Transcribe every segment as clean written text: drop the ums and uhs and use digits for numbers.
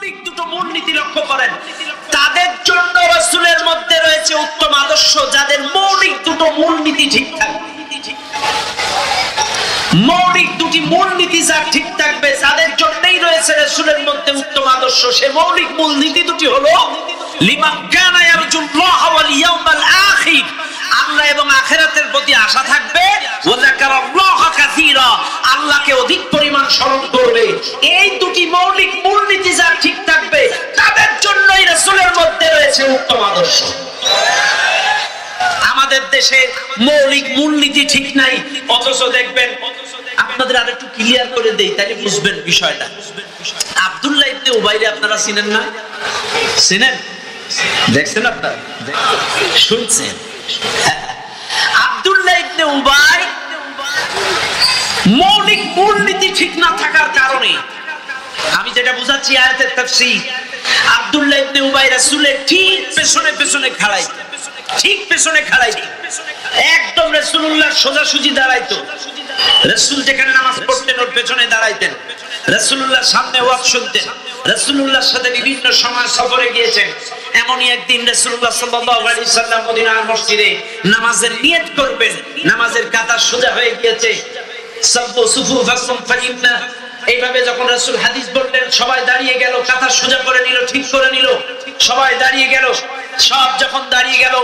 মৌলিক দুটো মূলনীতি লক্ষ্য করেন। তাদের জন্য রাসূলের মধ্যে রয়েছে উত্তম আদর্শ, যাদের মৌলিক দুটো মূলনীতি ঠিক থাকবে। মৌলিক দুটি মূলনীতি যার ঠিক থাকবে, তাদের জন্যই রয়েছে রাসূলের মধ্যে উত্তম আদর্শ। সে মৌলিক মূলনীতি দুটি হলো লিমান কানা ইয়ারজুল্লাহ ওয়াল ইয়াউমাল আখির, আল্লাহ এবং আখিরাতের প্রতি আশা থাকবে, ওয়া যাকারাল্লাহ কাসীরা, আল্লাহকে অধিক পরিমাণ স্মরণ করবে। এই দুটি মৌলিক মূলনীতি যার ঠিক থাকবে, তাদের জন্যই রাসূলের মধ্যে রয়েছে উত্তম আদর্শ। আমাদের দেশে মৌলিক মূলনীতি ঠিক নাই, অথচ দেখবেন, আপনাদের আরেকটু ক্লিয়ার করে দেই তাহলে বুঝবেন বিষয়টা। আব্দুল্লাহ ইবনে উবাইরে আপনারা চিনেন না? চিনেন? দেখছেন আপনারা? শুনছেন? আব্দুল্লাহ ইবনে উবাই মৌলিক মূলনীতি ঠিক না থাকার কারণে, আমি যেটা বুঝাচ্ছি আয়াতের তাফসীর, আব্দুল্লাহ ইবনে উবাই রাসূলের ঠিক পেছনে পেছনে খাড়াইতো, ঠিক পেছনে খাড়াইতো, একদম রাসূলুল্লাহর সোজাসুজি দাঁড়াইতো। রাসূল যেখানে নামাজ পড়তেন ওর পেছনে দাঁড়াইতেন, রাসূলুল্লাহর সামনে ওয়াজ শুনতেন, রাসূলুল্লাহর সাথে বিভিন্ন সময় সফরে গিয়েছেন। এমনই একদিন রাসূলুল্লাহ সাল্লাল্লাহু আলাইহি সাল্লাম মদিনার মসজিদে নামাজের নিয়ত করবেন, নামাজের কাতার সোজা হয়ে গিয়েছে, সাব্বু সুফুফাকুম ফাইন্না, এইভাবে যখন রাসূল হাদিস বললেন সবাই দাঁড়িয়ে গেল, কাতার সোজা করে নিল, ঠিক করে নিল, সবাই দাঁড়িয়ে গেল। সব যখন দাঁড়িয়ে গেল,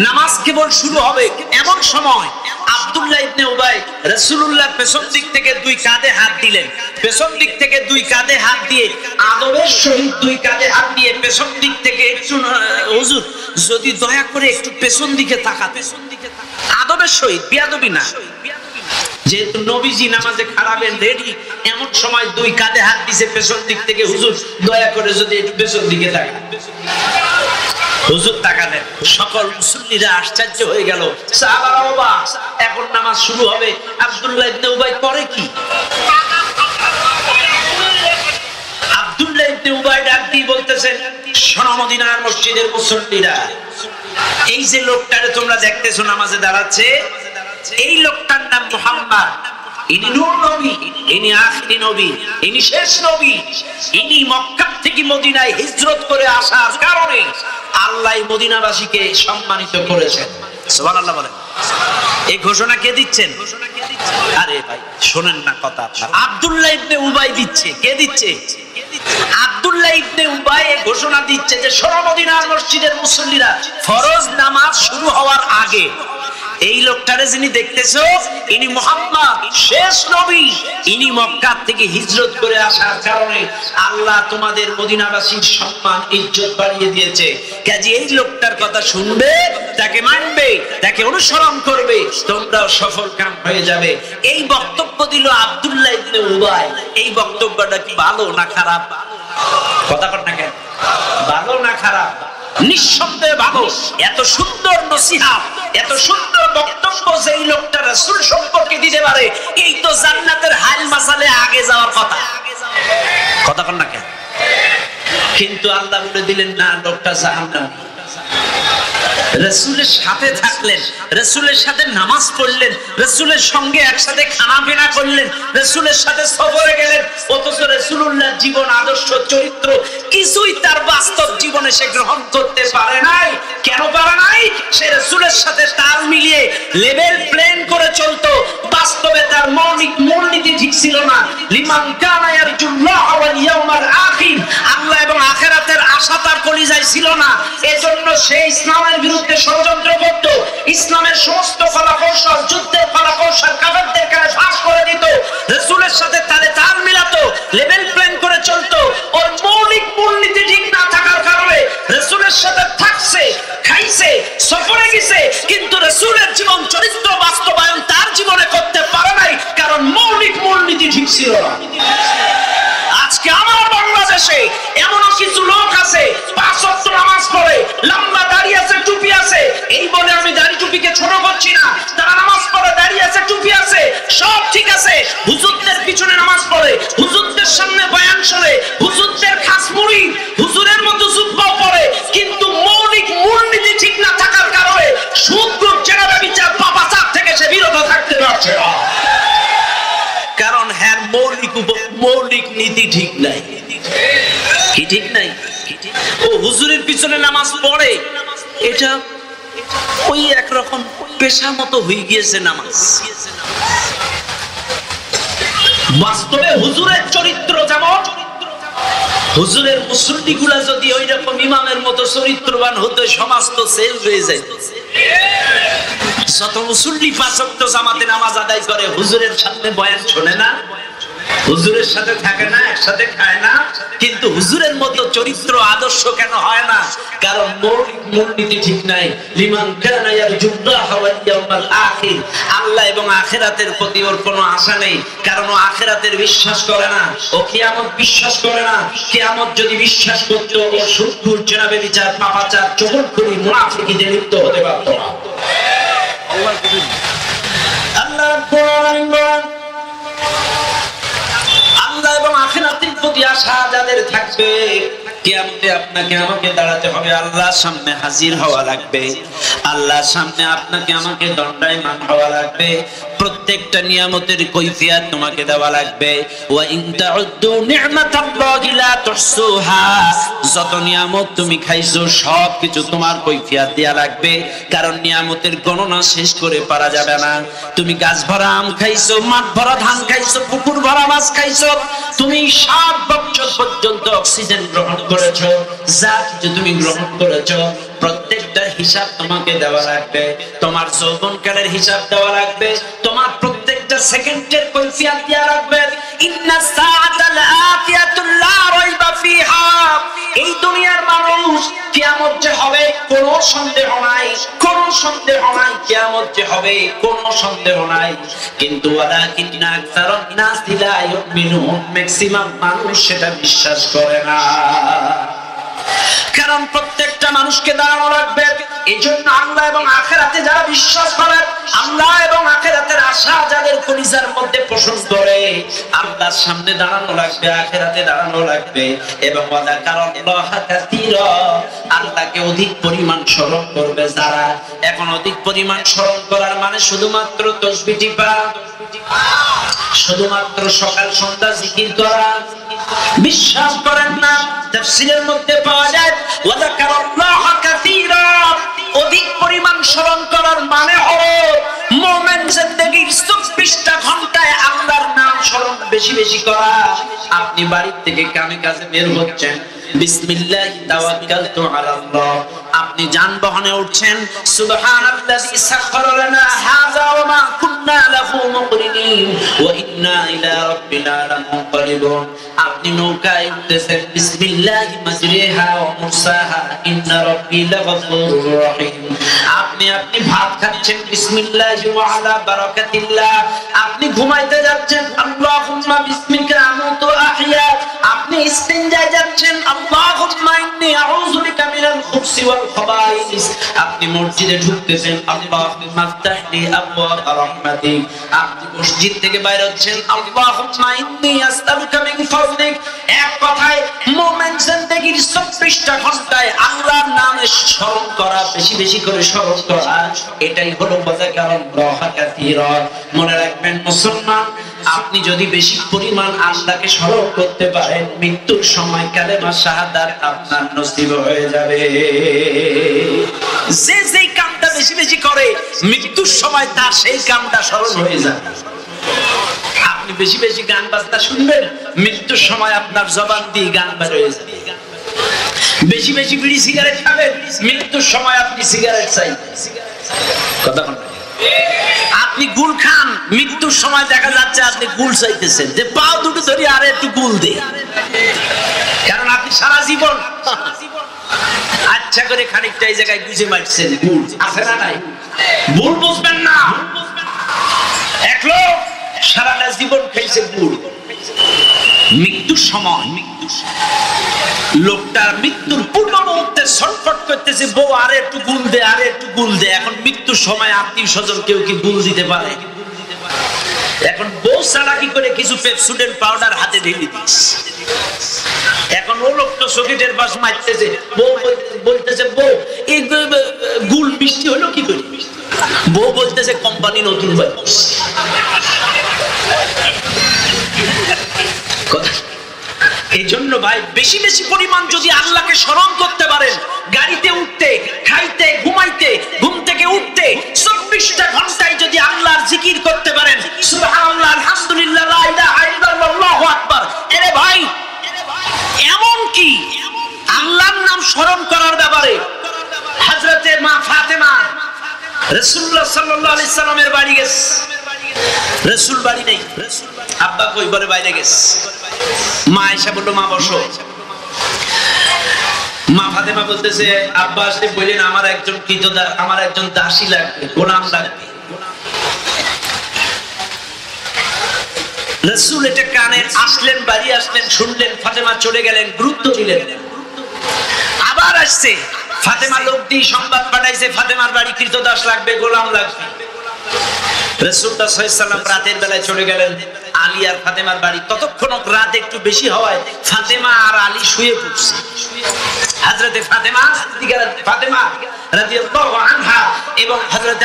নামাজ কেবল শুরু হবে, এমন সময় আব্দুল্লাহ ইবনে উবাই রাসূলুল্লাহর পেছন দিক থেকে দুই কাঁধে হাত দিলেন, পেছন দিক থেকে দুই কাঁধে হাত দিয়ে আদবের সহিত দুই কাঁধে হাত দিয়ে পেছন দিক থেকে, একটু হুজুর যদি দয়া করে একটু পেছন দিকে তাকাতেন, আদবের সহিত, বিয়াদবি না, যেহেতু নবীজি নামাজে খাড়াবেন রেডি, এমন সময় দুই কাঁধে হাত দিছে পেছন দিক থেকে, হুজুর দয়া করে যদি একটু পেছন দিকে তাকান। হুজুর তাকালেন, সকল মুসল্লিরা আশ্চর্য হয়ে গেল, সাহাবারা অবাক, এখন নামাজ শুরু হবে। আব্দুল্লাহ ইবনে উবাই করে কি? আব্দুল্লাহ ইবনে উবাই ডাক দিয়ে বলতেছেন, শোনো মদিনার মসজিদের মুসল্লিরা, এই যে লোকটারে তোমরা দেখতেছো নামাজে দাঁড়াচ্ছে, এই লোকটার নাম মুহাম্মদ। ইনি নূর নবী, ইনি আখিরি নবী, ইনি শেষ নবী। ইনি মক্কা থেকে মদিনায় হিজরত করে আসার কারণে আল্লাহ মদিনাবাসীকে সম্মানিত করেছেন। সুবহানাল্লাহ বলেন। এই ঘোষণা কে দিচ্ছেন? আরে ভাই শুনেন না কথা, আব্দুল্লাহ ইবনে উবাই দিচ্ছে। কে দিচ্ছে? আব্দুল্লাহ ইবনে উবাই ঘোষণা দিচ্ছে যে শোনো মদিনার মসজিদের মুসল্লিরা, ফরজ নামাজ শুরু হওয়ার আগে এই লোকটারে যিনি দেখতেছো, ইনি মুহাম্মদ, শেষ নবী। ইনি মক্কা থেকে হিজরত করে আসার কারণে আল্লাহ তোমাদের মদিনাবাসীর সম্মান ইজ্জত বাড়িয়ে দিয়েছে। কাজে এই লোকটার কথা শুনবে, তাকে মানবে, তাকে অনুসরণ করবে, তোমরাও সফল কাম হয়ে যাবে। এই বক্তব্য দিল আব্দুল্লাহ ইবনে উবাই। এই বক্তব্যটা কি ভালো না খারাপ? কথা কর না কেন? ভালো না খারাপ? নিঃসন্দেহে ভালো। এত সুন্দর নসিহত, এত সুন্দর বক্তব্য যেই লোকটা রাসূল সম্পর্কে দিতে পারে, এই তো জান্নাতের হাল মাসালে আগে যাওয়ার কথা। কথা কর না কেন? কিন্তু আল্লাহ বলে দিলেন না, লোকটা জাহান্নামী। রাসূলের সাথে থাকলেন, রাসূলের সাথে নামাজ পড়লেন, রাসূলের সঙ্গে একসাথে খানা পিনা করলেন, রাসূলের সাথে সফরে গেলেন, অথচ রাসূলুল্লাহর জীবন, আদর্শ, চরিত্র কিছুই তার বাস্তব জীবনে সে গ্রহণ করতে পারে নাই। কেন পারে নাই? সে রাসূলের সাথে তাল মিলিয়ে লেভেল প্লেন করে চলতো, বাস্তবে তার মৌলিক মূলনীতি ঠিক ছিল না। লিমান কানা ইয়ারজুল্লাহ ওয়াল ইয়াউমাল আখির, আল্লাহ এবং আখিরাতের আশা তার কলিজায় ছিল না। এজন্য সে ইসলামের বিরুদ্ধে ষড়যন্ত্র করত, ইসলামের সমস্ত ফলাকৌশল, যুদ্ধের ফলাকৌশল কাফেরদের কাছে ফাঁস করে দিত, রাসূলের সাথে তাল মিলাতো, লেভেল প্লেন করে চলতো। ওর মৌলিক মূলনীতি ঠিক না থাকার কারণে রাসূলের সাথে থাকছে, খাইছে, সফরে গেছে, কিন্তু রাসূলের জীবন চরিত্র বাস্তবায়ন তার জীবনে করতে পারে নাই, কারণ মৌলিক মূলনীতি ঠিক ছিল না। আজকে আমার বাংলাদেশে এমন কিছু লোক আছে, 5 ওয়াক্ত নামাজ পড়ে, লম্বা দাড়ি আছে, টুপি আছে, এই বলে আমি দাড়ি টুপিকে ছোট করছি না, তারা নামাজ পড়ে, দাড়ি আছে, টুপি আছে, সব ঠিক আছে, হুজুরদের পিছনে নামাজ পড়ে, হুজুরদের সামনে বয়ান শুনে, হুজুরদের খাস মুড়ি, হুজুরের মতো জুব্বা পড়ে, কিন্তু মৌলিক মূলনীতি ঠিক না থাকার কারণে সুদ, ঘুষ, জেনারেল বিচার, পাপাচার থেকে সে বিরত থাকতে পারছে না। কারণ হ্যাঁ, মৌলিক নীতি ঠিক নাই। কি ঠিক নাই? ও হুজুরের পিছনে নামাজ পড়ে, এটা ওই একরকম পেশা মতো হয়ে গিয়েছে নামাজ। বাস্তবে হুজুরের চরিত্র যেমন, হুজুরের মুসল্লিগুলা যদি ওই রকম ইমামের মতো চরিত্রবান হতো, সমাজ তো চেঞ্জ হয়ে যায়। যত মুসল্লি ৫ ওয়াক্ত জামাতে নামাজ আদায় করে, হুজুরের সামনে বয়ান শোনে না, হুজুরের সাথে থাকে না, একসাথে খায় না, কিন্তু হুজুরের মতো চরিত্র আদর্শ কেন হয় না? কারণ মূলনীতি ঠিক নাই। লিমান কানা ইয়ারজুল্লাহ ওয়াল ইয়াউমাল আখির, আল্লাহ এবং আখিরাতের প্রতি ওর কোনো আশা নেই, কারণ ও আখিরাতের বিশ্বাস করে না, ও কিয়ামত বিশ্বাস করে না। কিয়ামত যদি বিশ্বাস করত, ও সুদখোর, জেনাবে বিচার, পাপাচার, চগলখড়ি, মুনাফিকিতে লিপ্ত হতে পারত না। আল্লাহ এবং আখিরাতের প্রতি আশা যাদের থাকবে, কিয়ামতে আপনাকে আমাকে দাঁড়াতে হবে, আল্লাহর সামনে হাজির হওয়া লাগবে, আল্লাহর সামনে আপনাকে আমাকে দণ্ডায়মান হওয়া লাগবে, প্রত্যেকটা নিয়ামতের কৈফিয়ত তোমাকে দেওয়া লাগবে। ওয়া ইন তাউদ্দু নি'মাতাল্লাহি লা তুহসুহা, যত নিয়ামত তুমি খাইছো সব কিছু তোমার কৈফিয়ত দেয়া লাগবে, কারণ নিয়ামতের গণনা শেষ করে পারা যাবে না। তুমি গাছ ভরা আম খাইছো, মাঠ ভরা ধান খাইছো, পুকুর ভরা মাছ খাইছো, তুমি 7 বছর পর্যন্ত অক্সিজেন গ্রহণ করেছো, যা কিছু তুমি গ্রহণ করেছো প্রত্যেকটার হিসাব তোমাকে দেওয়া লাগবে। তোমার যৌবনকালের হিসাব দেওয়া লাগবে, তোমার প্রত্যেকটা সেকেন্ডের কৈফিয়ত দেওয়া লাগবে। ইন্নাস সাআতা লাআতিয়াতুন লা রাইবা ফিহা, এই দুনিয়ার মানুষ কিয়ামত যে হবে কোনো সন্দেহ নাই, কোনো সন্দেহ নাই, কিয়ামত যে হবে কোনো সন্দেহ নাই, কিন্তু ওয়ালাকিন্না আকসারুন নাসি লা ইউমিনুন, ম্যাক্সিমাম মানুষ সেটা বিশ্বাস করে না। কারণ প্রত্যেকটা মানুষকে দাঁড়ানো লাগবে। এই জন্য আল্লাহ এবং আখিরাতে যারা বিশ্বাস করে, আল্লাহ এবং আখিরাতের আশা যাদের কলিজার মধ্যে পোষণ করে, আল্লাহর সামনে দাঁড়ানো লাগবে, আখিরাতে দাঁড়ানো লাগবে, এবং ওয়াযাকারাল্লাহ কাসীরা, আল্লাহকে অধিক পরিমাণ স্মরণ করবে যারা। এখন অধিক পরিমাণ স্মরণ করার মানে শুধুমাত্র তাসবিহ টিপা, শুধুমাত্র সকাল সন্ধ্যা জিকির করা বিশ্বাস করেন না। তাফসীরের মধ্যে পাওয়া যায় ওয়াযাকারাল্লাহ কাসীরা, অধিক পরিমাণ স্মরণ করার মানে হলো মুমিন জিন্দেগীর 24টা ঘন্টায় আল্লাহর নাম স্মরণ বেশি বেশি করা। আপনি বাড়ি থেকে কামে কাজে বের হচ্ছেন, বিসমিল্লাহি তাওয়াক্কালতু আলাল্লাহ, আপনি যানবাহনে উঠছেন, সুবহানাল্লাযী সাখখারা লানা হাযা ওয়া মা কুন্না লাহু মুকরিনিন ওয়া ইন্না ইলা রাব্বিনা লামুনকালিবুন, আপনি নৌকায় উঠতেছেন, বিসমিল্লাহি মাজরিহা ওয়া মুরসাহা ইন্না রাব্বি লাগফুরুর রহিম, আপনি ভাত খাচ্ছেন, বিসমিল্লাহি ওয়া আলা বারাকাতিল্লাহ, আপনি ঘুমাইতে যাচ্ছেন, আল্লাহুম্মা বিসমিকা আমুতু আহইয়া, আপনি ইস্তিনজায় যাচ্ছেন, আল্লাহুম্মা ইন্নী আউযু বিকা মিনাল খুবসি ওয়াল খাবাইস, আপনি মসজিদে ঢুকতেছেন, আল্লাহুম্মা আফতাহলি আবওয়াবা রাহমাতিক, আপনি মসজিদ থেকে বাইরে হচ্ছেন, আল্লাহুম্মা ইন্নী আসআলুকা মিন ফাযলিক। এক কথায় মুমিন জিন্দেগীর 24টা ঘন্টায় আল্লাহর নামে স্মরণ করা, বেশি বেশি করে স্মরণ করা, এটাই হলো ওয়াযাকারাল্লাহ কাসীরা। মনে রাখবেন মুসলমান, আপনি যদি বেশি পরিমাণ আল্লাহকে স্মরণ করতে পারেন, মৃত্যুর সময় কালেমা শাহাদাত আপনার নসিব হয়ে যাবে। যে যেই কামটা বেশি বেশি করে, মৃত্যুর সময় তার সেই কামটা স্মরণ হয়ে যাবে। আপনি বেশি বেশি গান বাজনা শুনবেন, মৃত্যুর সময় আপনার জবান দিয়ে গান বের হয়ে যাবে। বেশি বেশি বিড়ি সিগারেট খাবেন, মৃত্যুর সময় আপনি সিগারেট চাই। কথা বলেন। আপনি গুল খান, মৃত্যুর সময় দেখা যাচ্ছে আপনি গুল চাইতেছেন, যে পাও দুটো ধরে আরে একটু গুল দে, কারণ আপনি সারা জীবন আচ্ছা করে খানিকটা এই জায়গায় গুজে মারছেন, গুল আছে না নাই? ভুল বুঝবেন না। এক লোক সারাটা জীবন খাইছে গুল, মৃত্যুর সময় লোকটার মৃত্যুর পূর্ণ মুহূর্তে ছটফট করতেছে, বউ আরে একটু গুল দে, আরে একটু গুল দে। এখন মৃত্যুর সময় আত্মীয় স্বজন কেউ কি গুল দিতে পারে? এখন বউ চালাকি করে কিছু পেপসুডেন্ট পাউডার হাতে ঢেলে দিস। এখন ও লোক তো সকিটের পাশ মারতেছে, বউ বলতেছে, বউ এই গুল মিষ্টি হলো কি করে? বউ বলতেছে, কোম্পানি নতুন ভাই। এই জন্য ভাই বেশি বেশি পরিমাণ যদি আল্লাহকে স্মরণ করতে পারেন, গাড়িতে উঠতে, খাইতে, ঘুমাইতে, ঘুম থেকে উঠতে 24টা ঘন্টায় যদি আল্লাহর জিকির করতে পারেন, সুবহানাল্লাহ, আলহামদুলিল্লাহ, লা ইলাহা ইল্লাল্লাহ, আল্লাহু আকবার। আরে ভাই, এমন কি আল্লাহর নাম স্মরণ করার ব্যাপারে হযরতে মা ফাতেমা রাসূলুল্লাহ সাল্লাল্লাহু আলাইহি সাল্লামের বাড়ি গেছে, রাসূল বাড়ি নেই, আব্বা কই বলে বাইরে গেছে। মা আয়েশা বলল, মা বসো। মা ফাতেমা বলতেছে, আব্বা আসলে বললেন আমার একজন দাসী লাগবে, গোলাম লাগবে। রাসূল এটা কানে আসলেন, বাড়ি আসলেন, শুনলেন, ফাতেমা চলে গেলেন, গুরুত্ব দিলেন। আবার আসছে, ফাতেমা লোক দিয়ে সংবাদ পাঠাইছে ফাতেমার বাড়ি কৃতদাস লাগবে, গোলাম লাগবে। রাসূলুল্লাহ সাল্লাল্লাহু আলাইহি সাল্লাম রাতের বেলায় চলে গেলেন আলী আর ফাতেমার বাড়ি। ততক্ষণ রাত একটু বেশি হওয়ায় ফাতেমা আর আলী শুয়ে পড়ছে। হযরতে ফাতেমা রাদিয়াল্লাহু আনহা এবং হযরতে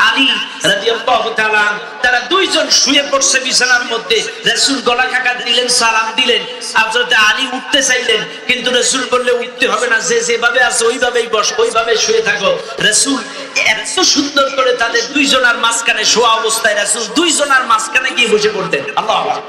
আলী রাদিয়াল্লাহু তাআলা তারা দুইজন শুয়ে পড়ছে বিছানার মধ্যে। রাসূল গলা কাটা দিলেন, সালাম দিলেন। হযরতে আলী উঠতে চাইলেন, কিন্তু রাসূল বললে উঠতে হবে না, যেভাবে আছে ওইভাবেই বস, ওইভাবে শুয়ে থাকো। রাসূল এত সুন্দর করে তাদের দুইজনের মাঝখানে শোয়া অবস্থায় রাসূল দুইজনের মাঝখানে গিয়ে বসে পড়তেন। আল্লাহু আকবার।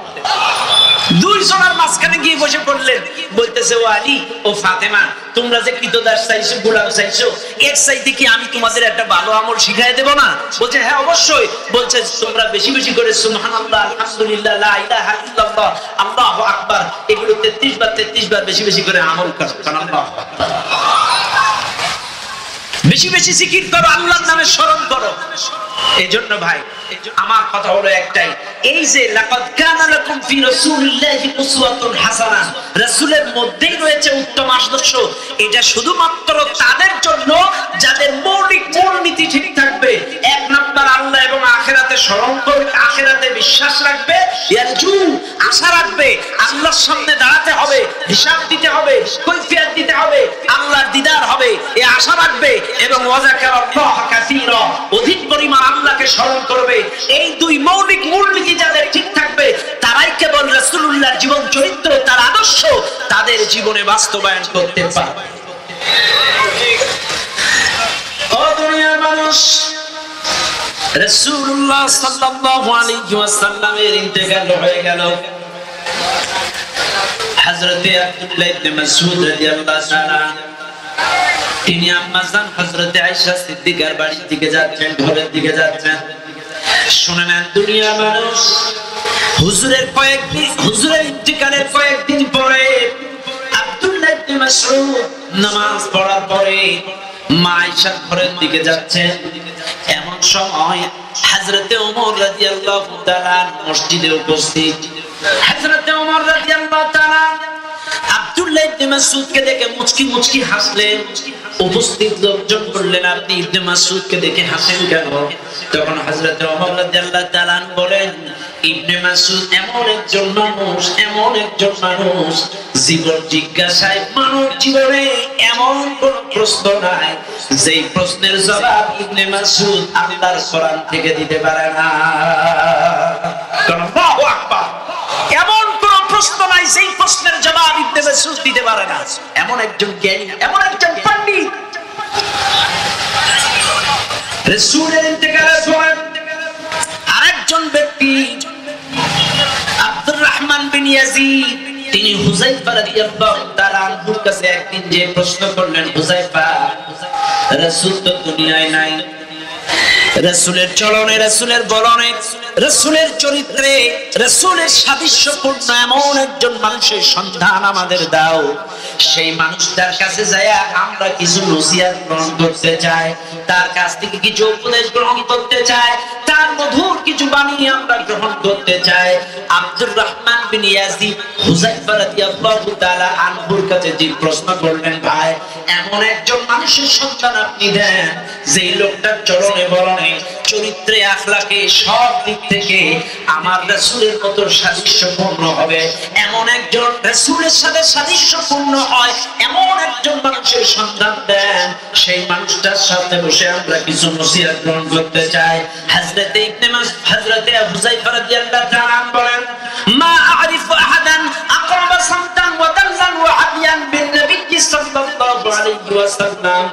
দুইজনের মাঝখানে গিয়ে বসে পড়লেন। বলতেছে, ও আলী, ও ফাতেমা, তোমরা যে কৃতদাস চাইছো, গোলাম চাইছো, এর চাইতে কি আমি তোমাদের একটা ভালো আমল শিখাই দেব না? বলছে, হ্যাঁ অবশ্যই। বলছে, তোমরা বেশি বেশি করে সুবহানাল্লাহ, আলহামদুলিল্লাহ, লা ইলাহা ইল্লাল্লাহ, আল্লাহু আকবার এগুলো 33 বার বেশি বেশি করে আমল করো। আল্লাহু আকবার। বেশি বেশি জিকির করো, আল্লাহর নামে স্মরণ করো। এজন্য ভাই আমার কথা হলো একটাই, এই যে লাকাদ কানা লাকুম ফি রাসূলিল্লাহি উসওয়াতুন হাসানাহ, রাসূলের মধ্যেই রয়েছে উত্তম আদর্শ। এটা শুধুমাত্র তাদের জন্য যাদের মৌলিক মূলনীতি ঠিক থাকবে। এক নাম্বার আল্লাহ এবং আখিরাতে স্মরণ করবে, আখিরাতে বিশ্বাস রাখবে, ইয়ারজু আশা রাখবে, আল্লাহর সামনে দাঁড়াতে হবে, হিসাব দিতে হবে, কৈফিয়ত দিতে হবে, আল্লাহর দিদার হবে, এই আশা রাখবে এবং ওয়াজাকারাল্লাহ কাসীরা অধিক পরিমাণ আল্লাহকে স্মরণ করবে। এই দুই মৌলিক মূলনীতি যাদের ঠিক থাকবে, তারাই কেবল রাসূলুল্লাহর জীবন চরিত্র, তার আদর্শ তাদের জীবনে বাস্তবায়ন করতে পারবে। ও দুনিয়ার মানুষ, রাসূলুল্লাহ সাল্লাল্লাহু আলাইহি ওয়াসাল্লামের ইন্তেকাল হয়ে গেল। হযরতে আব্দুল্লাহ ইবনে মাসউদ রাদিয়াল্লাহু তাআলা তিনি আম্মাজান হযরতে আয়েশা সিদ্দিকার বাড়ির দিকে যাচ্ছেন, ঘরের দিকে যাচ্ছেন। শুনে নেন দুনিয়ার মানুষ, হুজুরের ইন্তেকালের কয়েকদিন পরে আব্দুল্লাহ ইবনে মাসউদ নামাজ পড়ার পরে মা আয়েশার ঘরের দিকে যাচ্ছেন। এমন সময় হযরতে ওমর রাদিয়াল্লাহু তাআলা মসজিদে উপস্থিত। হযরতে ওমর রাদিয়াল্লাহু তাআলা আব্দুল্লাহ ইবনে মাসউদকে দেখে মুচকি মুচকি হাসলেন। উপস্থিত লোকজন বললেন, আপনি ইবনে মাসউদকে দেখে হাসেন কেন? তখন হযরত ওমর রাদিয়াল্লাহু তাআলা বলেন, ইবনে মাসউদ এমন একজন মানুষ, জীবন জিজ্ঞাসায় মানব জীবনে এমন কোন প্রশ্ন নাই যেই প্রশ্নের জবাব ইবনে মাসউদ আল্লাহর কোরআন থেকে দিতে পারে না। আল্লাহু আকবার। এমন কোন প্রশ্ন নাই সেই প্রশ্নের জবাব ইবনে মাসউদ দিতে পারে না। এমন একজন জ্ঞানী, এমন একজন পণ্ডিত। রাসূলের ইন্তেকালের পর আরেকজন ব্যক্তি আব্দুর রহমান বিন ইয়াজিদ, তিনি হুযায়ফা রাদিয়াল্লাহু তাআলা আনহুর কাছে একদিন যে প্রশ্ন করলেন, হুযায়ফা, রাসূল তো দুনিয়ায় নাই, রাসূলের চলনে, রাসূলের বলনে, রাসূলের চরিত্রে, রাসূলের সাদৃশ্যপূর্ণ এমন একজন মানুষের সন্ধান আমাদের দাও। সেই মানুষটার কাছে যায়া আমরা কিছু নসিহত গ্রহণ করতে চাই, তার কাছ থেকে কিছু উপদেশ গ্রহণ করতে চাই, তার মধুর কিছু বাণী আমরা গ্রহণ করতে চাই। আব্দুর রহমান বিন ইয়াজিদ হুযায়ফা রাদিয়াল্লাহু তাআলা আনহুর কাছে যে প্রশ্ন করলেন, ভাই এমন একজন মানুষের সন্ধান আপনি দেন যেই লোকটার চলনে বলনে, চরিত্রে, আখলাকে, সব দিক থেকে আমার রাসূলের মতো সাদৃশ্যপূর্ণ হবে, এমন একজন রাসূলের সাথে সাদৃশ্যপূর্ণ হয় এমন একজন মানুষের সন্ধান দেন। সেই মানুষটার সাথে বসে আমরা কিছু নসিহত গ্রহণ করতে চাই। হযরতে হুযায়ফা রাদিয়াল্লাহু তাআলা বলেন, মা আ'রিফু আহাদান আকরাবা সামতান আহলান বিন নবী সাল্লাল্লাহু আলাইহি ওয়াসাল্লাম।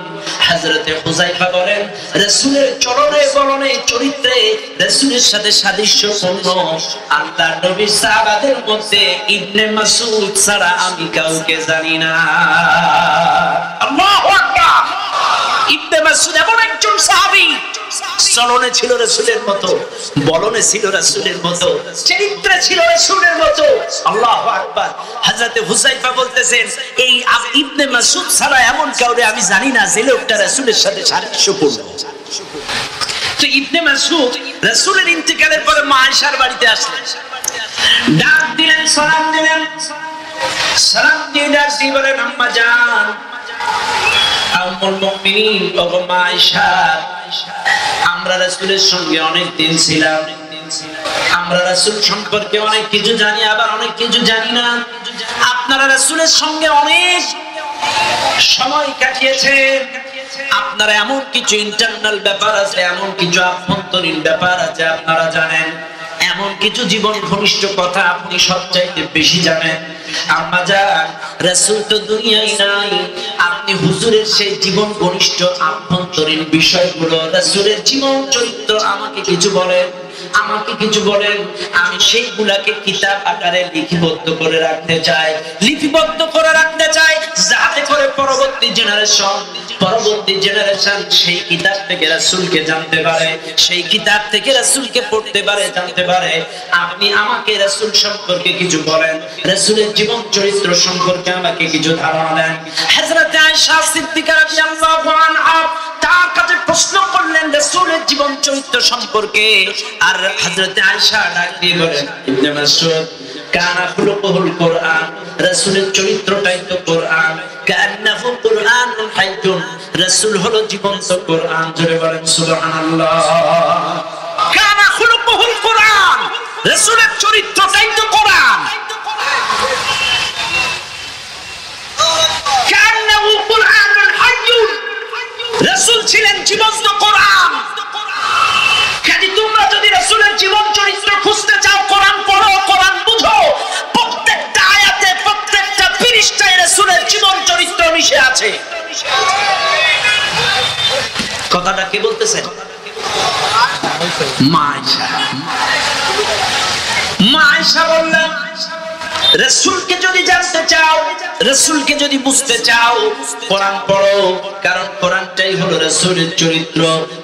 হযরতে হুযায়ফা বলেন রাসূলের চলনে বলনে চরিত্রে রাসূলের সাথে সাদৃশ্যপূর্ণ আল্লাহর নবী সাহাবাদের মধ্যে ইবনে মাসউদ ছাড়া আমি কাউকে জানি না। আল্লাহু আকবার। ইবনে মাসউদ এমন একজন সাহাবী, চলনে ছিল রাসূলের মতো, বলনে ছিল রাসূলের মতো, চরিত্রে ছিল রাসূলের মতো। আল্লাহু আকবার। হযরতে হুযায়ফা বলতেছেন এই ইবনে মাসউদ ছাড়া এমন কাউকে আমি জানি না যে লোকটা রাসূলের সাথে সাদৃশ্যপূর্ণ। তো ইবনে মাসউদ রাসূলের ইন্তেকালের পরে মা আয়েশার বাড়িতে আসলেন, ডাক দিলেন, সালাম দিলেন, সালাম দিয়ে ডাক দিয়ে বলেন আম্মা জান, আম্মুল মুমিনিন ওগো মা আয়েশা, আমরা রাসূলের সঙ্গে অনেক দিন ছিলাম, আমরা রাসূল সম্পর্কে অনেক কিছু জানি, আবার অনেক কিছু জানি না। আপনারা রাসূলের সঙ্গে অনেক সময় কাটিয়েছেন, আপনারা এমন কিছু ইন্টারনাল ব্যাপার আছে, এমন কিছু আভ্যন্তরীণ ব্যাপার আছে আপনারা জানেন, এমন কিছু জীবন ঘনিষ্ঠ কথা আপনি সবচাইতে বেশি জানেন। আম্মা জান, রাসূল তো দুনিয়ায় নাই, আপনি হুজুরের সেই জীবন ঘনিষ্ঠ আভ্যন্তরীণ বিষয়গুলো, রাসূলের জীবন চরিত্র আমাকে কিছু বলেন, আমাকে কিছু বলেন, আমি সেইগুলাকে কিতাব আকারে লিপিবদ্ধ করে রাখতে চাই, লিপিবদ্ধ করে রাখতে চাই, যাতে করে পরবর্তী জেনারেশন সেই কিতাব থেকে রাসূলকে জানতে পারে, সেই কিতাব থেকে রাসূলকে পড়তে পারে, জানতে পারে। আপনি আমাকে রাসূল সম্পর্কে কিছু বলেন, রাসূলের জীবন চরিত্র সম্পর্কে আমাকে কিছু ধারণা দেন। হযরত আয়েশা সিদ্দিকা রাদিয়াল্লাহু আনহা তার কাছে প্রশ্ন করলেন রাসূলের জীবন চরিত্র সম্পর্কে। আর হযরত আয়েশা ডাক দিয়ে বলেন ইবনে মাসউদ কানা খুলুকুল কুরআন, রাসূলের চরিত্রটাই তো কোরআন, কান্নাহু কুরআনুন হাইয়ুন, রাসূল হলো জীবন্ত কোরআন। জোরে বলেন সুবহানাল্লাহ। কানা খুলুকুল কুরআন, রাসূলের চরিত্রটাই তো কোরআন, কান্নাহু কুরআনুন হাইয়ুন, রাসূল ছিলেন জীবন্ত কোরআন। কাজে তোমরা যদি রাসূলের জীবন চরিত্র খুঁজতে চাও, কোরআন পড়ো, কোরআন বুঝো, প্রত্যেকটা আয়াতে প্রত্যেকটা পৃষ্ঠায় রাসূলের জীবন চরিত্র মিশে আছে। কথাটা কে বলতেছেন? মা আয়েশা। মা আয়েশা বললেন রাসূলকে যদি জানতে চাও, রাসূলকে যদি বুঝতে চাও, কোরআন পড়ো, কারণ কোরআনটাই হলো রাসূলের চরিত্র,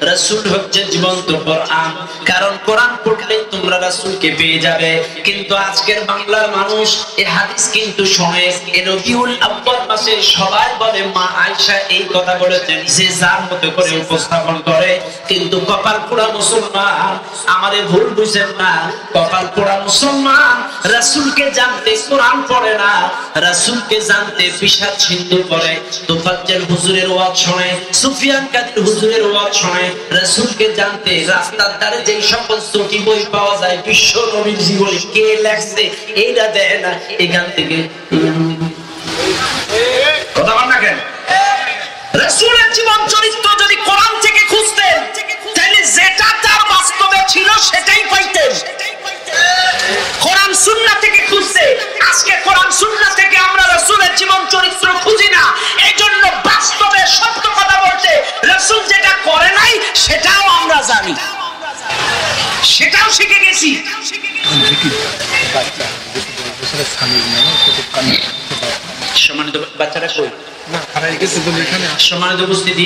রাসূল হচ্ছে জীবন্ত কোরআন, কারণ কোরআন পড়লেই তোমরা রাসূলকে পেয়ে যাবে। কিন্তু আজকের বাংলার মানুষ এই হাদিস কিন্তু শুনে এই রবিউল আউয়াল মাসে সবাই বলে মা আয়েশা এই কথা বলেছেন, যে যার মতো করে উপস্থাপন করে। কিন্তু কপাল পোড়া মুসলমান, আমাদের ভুল বুঝেন না, কপাল পোড়া মুসলমান রাসূলকে জানতে কোরআন পড়ে না, রাসূলকে জানতে পিশাচ সিন্ধু পড়ে, তোফাজ্জল হুজুরের ওয়াজ শুনে, সুফিয়ান কাদের হুজুরের ওয়াজ শুনে। রাসূলকে জানতে রাস্তার ধারে যেই সকল ত্রুটি বই পাওয়া যায়, বিশ্ব নবীর জীবনী কে লেখছে এইটা দেয় না, এখান থেকে কথা বল না কেন? রাসূলের জীবন চরিত্র যদি কোরআন থেকে খুঁজতেন, তাহলে যেটা তার বাস্তবে ছিল সেটাই পাইতেন। কোরআন সুন্নাহ থেকে খুঁজতে, আজকে কোরআন সুন্নাহ থেকে আমরা রাসূলের জীবন চরিত্র খুঁজি না, এইজন্য বাস্তবে সত্য কথা বলতে রাসূল যেটা করে নাই সেটাও আমরা জানি, সেটাও শিখে গেছি। সম্মানিত বাচ্চারা কই? সম্মানিত উপস্থিতি,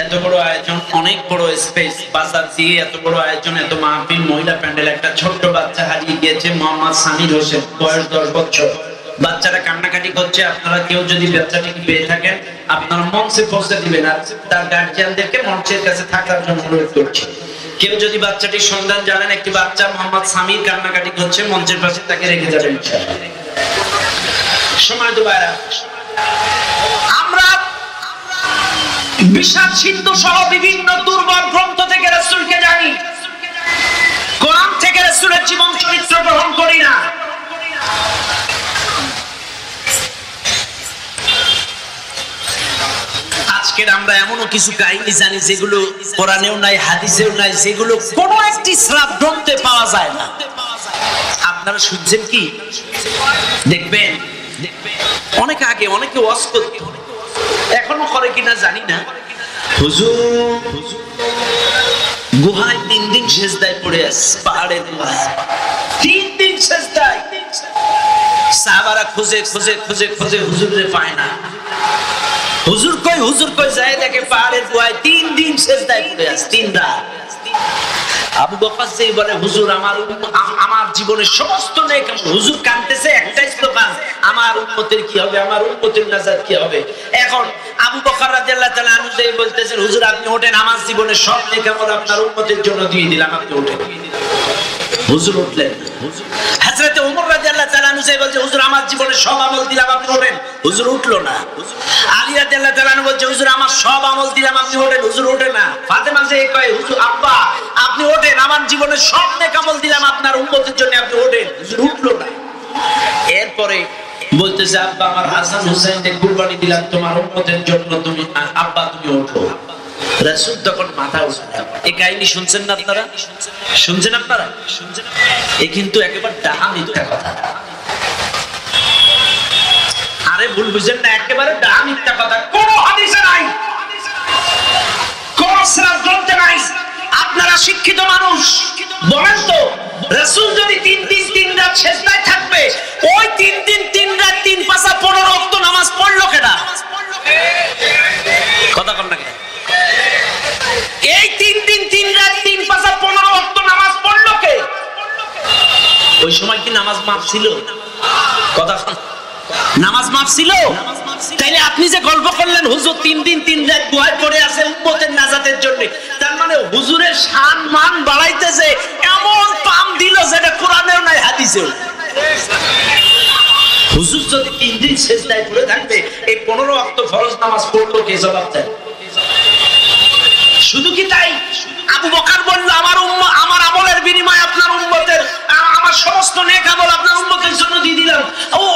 এত বড় আয়োজন, অনেক বড় স্পেস, বাজার দিয়ে এত বড় আয়োজন, এত মাহফিল, মহিলা প্যান্ডেল, একটা ছোট্ট বাচ্চা হারিয়ে গিয়েছে, মোহাম্মদ সামির হোসেন, বয়স 10 বছর। বাচ্চারা কান্নাকাটি করছে, আপনারা কেউ যদি বাচ্চাটিকে পেয়ে থাকেন আপনারা মঞ্চে পৌঁছে দিবেন, আর তার গার্জিয়ানদেরকে মঞ্চের কাছে থাকার জন্য অনুরোধ করছি। কেউ যদি বাচ্চাটির সন্ধান জানেন, একটি বাচ্চা মোহাম্মদ সামির কান্নাকাটি করছে, মঞ্চের পাশে তাকে রেখে যাবেন ইনশাআল্লাহ। সম্মানিত ভাইরা, আমরা বিশাল সিন্ধু সহ বিভিন্ন দুর্বল গ্রন্থ থেকে রাসূলকে জানি, কোরআন থেকে রাসূলের জীবন চরিত্র গ্রহণ করি না। আজকের আমরা এমনও কিছু কাহিনী জানি যেগুলো কোরআনেও নাই, হাদিসেও নাই, যেগুলো কোনো একটি শ্রাপ গ্রন্থে পাওয়া যায় না। আপনারা শুনছেন কি? দেখবেন অনেক আগে অনেকে ওয়াজ করত, এখনো করে কিনা জানি না। হুজুর গুহায় 3 দিন সেজদায় পড়ে আছে, পাহাড়ের গুহায় 3 দিন সেজদায়। সাহাবারা খুঁজে খুঁজে খুঁজে খুঁজে হুজুরে পায় না। হুজুর কই যায় দেখে পাহাড়ের গুহায় 3 দিন সেজদায় পড়ে আছে, 3 রাত। আবু বকর যেই বলে হুজুর আমার জীবনের সমস্ত নেক, হুজুর কাঁদতেছে একটাই স্লোগান, আমার উম্মতের কি হবে, আমার উম্মতের নাজাত কি হবে। এখন আবু বকর রাদিয়াল্লাহু তাআলা আনহু যেই বলতেছেন হুজুর আপনি ওঠেন, আমার জীবনের সব নেক আমল আপনার উম্মতের জন্য দিয়ে দিলাম, আপনি ওঠেন। হুজুর উঠলেন। হযরত ওমর রাদিয়াল্লাহু তাআলা আনহু যেই বলছে হুজুর আমার জীবনের সব আমল দিলাম, আপনি ওঠেন। হুজুর উঠলো না। আলী রাদিয়াল্লাহু তাআলা আনহু বলছে হুজুর আমার সব আমল দিলাম, আপনি ওঠেন। হুজুর ওঠে না। ফাতেমা যে কয় হুজুর আব্বা আপনি ওঠেন, আমার জীবনের সব নেক আমল দিলাম আপনার উম্মতের জন্য, আপনি ওঠেন। হুজুর উঠলো না। এরপরে বলতেছে আব্বা আমার হাসান হুসাইনকে কুরবানি দিলাম তোমার উম্মতের জন্য, তুমি আব্বা তুমি ওঠো। রাসূল তখন মাথা উঠালেন। এই কাহিনী শুনছেন না আপনারা? শুনছেন আপনারা? এই কিন্তু একেবারে ডাহা মিথ্যা কথা। আরে ভুল বুঝেন না, একেবারে ডাহা মিথ্যা কথা। কোন হাদিসে নাই, কোন সিরাত গ্রন্থে নাই। আপনারা শিক্ষিত মানুষ, বলেন তো রাসূল যদি 3 দিন 3 রাত সেজদায় থাকবে, ওই 3 দিন 3 রাত 3 পাঁচা 15 ওয়াক্ত নামাজ পড়লো কেডা? কথা কন না কেন? এই 3 দিন 3 রাত 3 পাঁচা 15 ওয়াক্ত নামাজ পড়লো কে? ওই সময় কি নামাজ মাফ ছিল? কথা কন, নামাজ মাফ ছিল? তাইলে আপনি যে গল্প করলেন হুজুর 3 দিন 3 রাত গুহায় পড়ে আছে উম্মতের নাজাতের জন্য, তার মানে হুজুরের শান মান বাড়াইতেছে এমন পাম দিল যেটা কোরআনেও নাই হাদিসেও। হুজুর যদি 3 দিন সেজদায় পড়ে থাকবে, এই 15 ওয়াক্ত ফরজ নামাজ পড়লো কে? জবাব দেন। শুধু কি তাই? আবু বকর বলল আমার আমলের বিনিময়ে আপনার উম্মতের আমার সমস্ত নেক আমল আপনার উম্মতের জন্য দিয়ে দিলাম।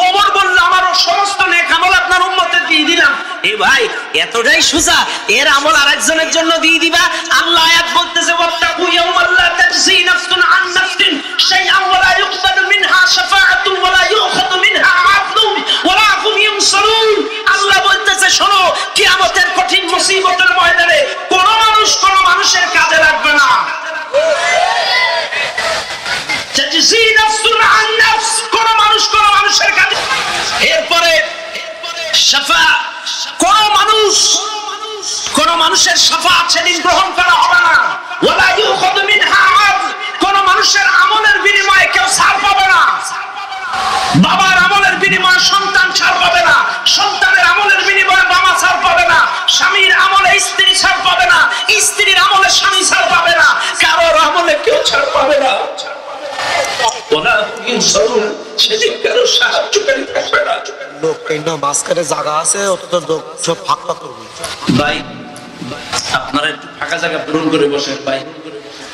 ওমর বলল আমার সমস্ত নেক আমল আপনার উম্মতের দিয়ে দিলাম। এই ভাই এতটাই সোজা, এর আমল আরেকজনের জন্য দিয়ে দিবা? আল্লাহ আয়াত বলতেছে ওয়াত্তাকু ইয়াওমান লা তাজজি নাফসুন আন নাফসিন শাইআন ওয়া লা ইউকবালু মিনহা শাফাআতুন ওয়া লা ইউখাযু মিনহা আদলুন ওয়া লা হুম ইউনসারুন। আল্লাহ বলতেছে শোনো, কিয়ামতের কঠিন মুসিবতের ময়দানে কোন মানুষ কোন মানুষের কাজে লাগবে না। তাজজি নাফসুন আন নাফস, কোন মানুষ কোন মানুষের কাজে। এরপরে শাফা, কোন মানুষের শাফাআত সেদিন গ্রহণ করা হবে না। ওয়ালা ইউখাযু মিনহা আদল, কোন মানুষের আমলের বিনিময়ে কেউ ছাড় পাবে না। বাবার আমলের বিনিময়ে সন্তান ছাড় পাবে না, সন্তানের আমলের বিনিময়ে বাবা ছাড় পাবে না, স্বামীর আমলে স্ত্রী ছাড় পাবে না, স্ত্রীর আমলে স্বামী ছাড় পাবে না, কারোর আমলে কেউ ছাড় পাবে না। ওয়ালা হুম ইউনসারুন, সেদিন কারো সাহায্যকারী থাকবে না। লোক কেনা মাঝখানে জায়গা আছে, অত লোক সব ফাঁক করবে। ভাই আপনারা একটু ফাঁকা জায়গা পূরণ করে বসেন। ভাই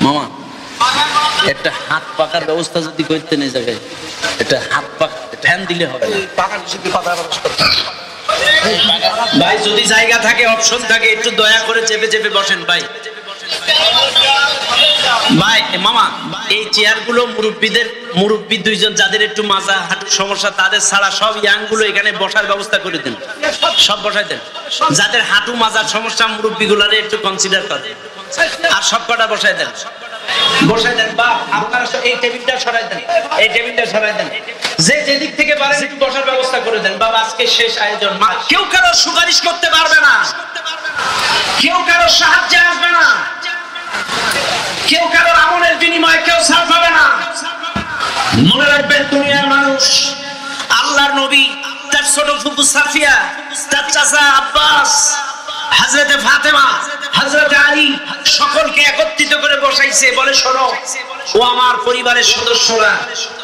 মামা একটা হাত পাকার ব্যবস্থা যদি করতেন এই জায়গায়, এটা হাত পাকা ফ্যান দিলে হবে না। ভাই যদি জায়গা থাকে অপশন থাকে একটু দয়া করে চেপে চেপে বসেন। ভাই ভাই মামা এই চেয়ার গুলো মুরব্বী 2 জন যাদের একটু মাজা হাঁটুর সমস্যা তাদের ছাড়া সব ইয়াং গুলো এখানে বসার ব্যবস্থা করে দেন, সব বসাই দেন। যাদের হাঁটু মাজার সমস্যা মুরব্বী গুলারে একটু কনসিডার করেন, আর সব কটা বসাই দেন, বসাই দেন। বা আপনারা এই টেবিলটা সরাই দেন, এই টেবিলটা সরাই দেন। যে যেদিক থেকে পারেন একটু বসার ব্যবস্থা করে দেন। বাবা আজকে শেষ আয়োজন, কেউ কারো সুপারিশ করতে পারবে না, কেউ কারো সাহায্যে আসবে না, কেউ কারোর আমলের বিনিময়ে কেউ ছাড় পাবে না। মনে রাখবেন দুনিয়ার মানুষ, আল্লাহর নবী, তার ছোট ফুফু সাফিয়া, তার চাচা আব্বাস, হযরতে ফাতেমা, হযরতে আলী সকলকে একত্রিত করে বসাইছে। বলে শোনো ও আমার পরিবারের সদস্যরা,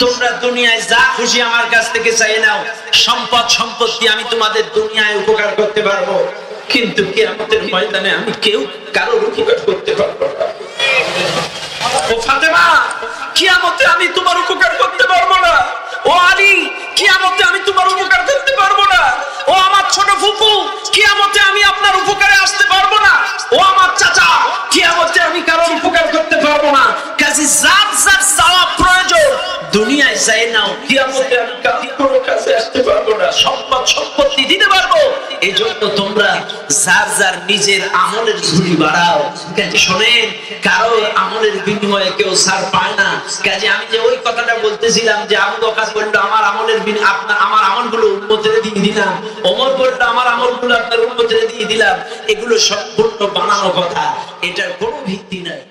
তোমরা দুনিয়ায় যা খুশি আমার কাছ থেকে চাই নাও, সম্পদ সম্পত্তি আমি তোমাদের দুনিয়ায় উপকার করতে পারবো, কিন্তু কিয়ামতের ময়দানে আমি কেউ কারোর উপকার করতে পারবো না। ও ফাতেমা কিয়ামতে আমি তোমার উপকার করতে পারবো না। ও আলী কিয়ামতে আমি তোমার উপকার করতে পারবো না। ও আমার ছোট ফুফু কিয়ামতে আমি আপনার উপকারে আসতে পারবো না। ও আমার চাচা কিয়ামতে আমি কারোর উপকার করতে পারবো না। কাজী যার যার চাওয়া প্রয়োজন দুনিয়ায় দুনিয়ায় চাই নাও, কিয়ামতে আমি কারো কাছে আসতে পারবো না, সম্পদ সম্পত্তি দিতে পারবো। এই জন্য তোমরা যার যার নিজের আমলের ঝুলি বাড়াও। কাজে শোনেন, কারোর আমলের বিনিময়ে কেউ ছাড় পায় না। কাজে আমি যে ওই কথাটা বলতেছিলাম যে আবু বকর বলল আমার আমলের আমার আমলগুলো উম্মতের দিয়ে দিলাম, ওমর বলল আমার আমলগুলো আপনার উম্মতের দিয়ে দিলাম, এগুলো সম্পূর্ণ বানানো কথা, এটার কোনো ভিত্তি নাই।